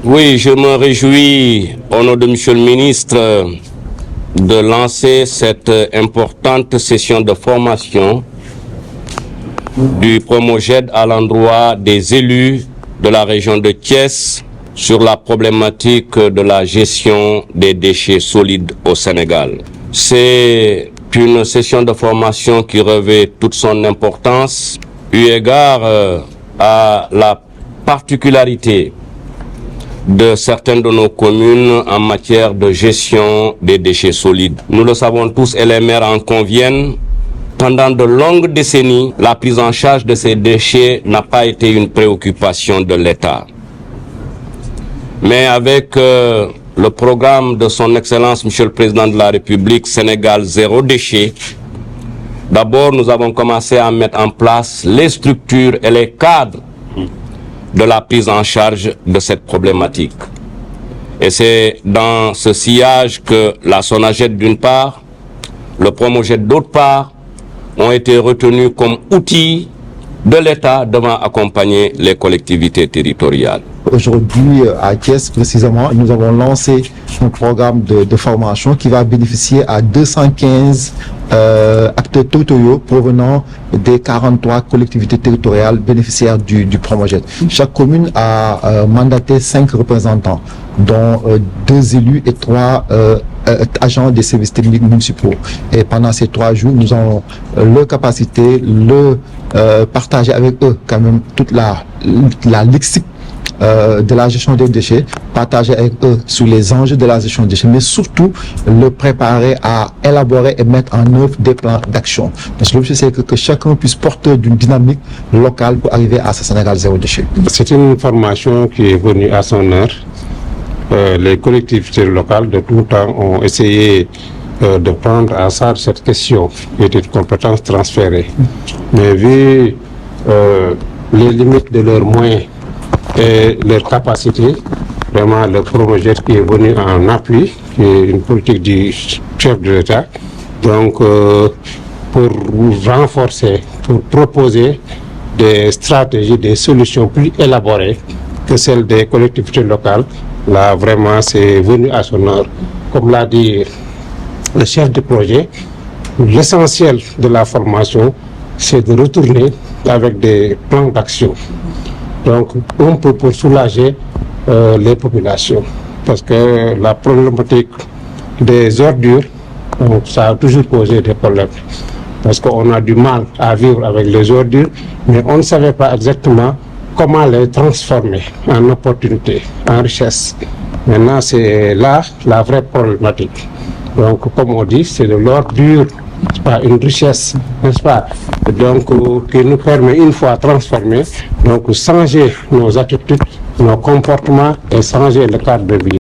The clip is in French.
Oui, je me réjouis, au nom de Monsieur le ministre, de lancer cette importante session de formation du Promoged à l'endroit des élus de la région de Thiès sur la problématique de la gestion des déchets solides au Sénégal. C'est une session de formation qui revêt toute son importance, eu égard à la particularité de certaines de nos communes en matière de gestion des déchets solides. Nous le savons tous et les maires en conviennent. Pendant de longues décennies, la prise en charge de ces déchets n'a pas été une préoccupation de l'État. Mais avec le programme de son Excellence, Monsieur le Président de la République, Sénégal zéro déchet, d'abord nous avons commencé à mettre en place les structures et les cadres de la prise en charge de cette problématique. Et c'est dans ce sillage que la SONAGED d'une part, le Promoged d'autre part, ont été retenus comme outils de l'État devant accompagner les collectivités territoriales. Aujourd'hui, à Thiès, précisément, nous avons lancé un programme de formation qui va bénéficier à 215 acteurs territoriaux provenant des 43 collectivités territoriales bénéficiaires du Promoged. Chaque commune a mandaté 5 représentants, dont 2 élus et 3 agents des services techniques municipaux. Et pendant ces 3 jours, nous avons leur capacité, partager avec eux quand même toute la lexique de la gestion des déchets, partager avec eux sur les enjeux de la gestion des déchets, mais surtout le préparer à élaborer et mettre en œuvre des plans d'action. Parce que l'objectif, c'est que chacun puisse porter d'une dynamique locale pour arriver à ce Sénégal zéro déchet. C'est une formation qui est venue à son heure. Les collectivités locales de tout temps ont essayé de prendre à charge cette question qui était une compétence transférée. Mais vu les limites de leurs moyens et leur capacité, vraiment le Promoged qui est venu en appui, qui est une politique du chef de l'État, donc pour renforcer, pour proposer des stratégies, des solutions plus élaborées que celles des collectivités locales. Là, vraiment, c'est venu à son heure. Comme l'a dit le chef de projet, l'essentiel de la formation, c'est de retourner avec des plans d'action. Donc, un peu pour soulager les populations. Parce que la problématique des ordures, ça a toujours posé des problèmes. Parce qu'on a du mal à vivre avec les ordures, mais on ne savait pas exactement comment les transformer en opportunités, en richesse. Maintenant, c'est là la vraie problématique. Donc, comme on dit, c'est de l'ordure, c'est pas une richesse, n'est-ce pas? Donc, qui nous permet, une fois transformé, donc changer nos attitudes, nos comportements et changer le cadre de vie.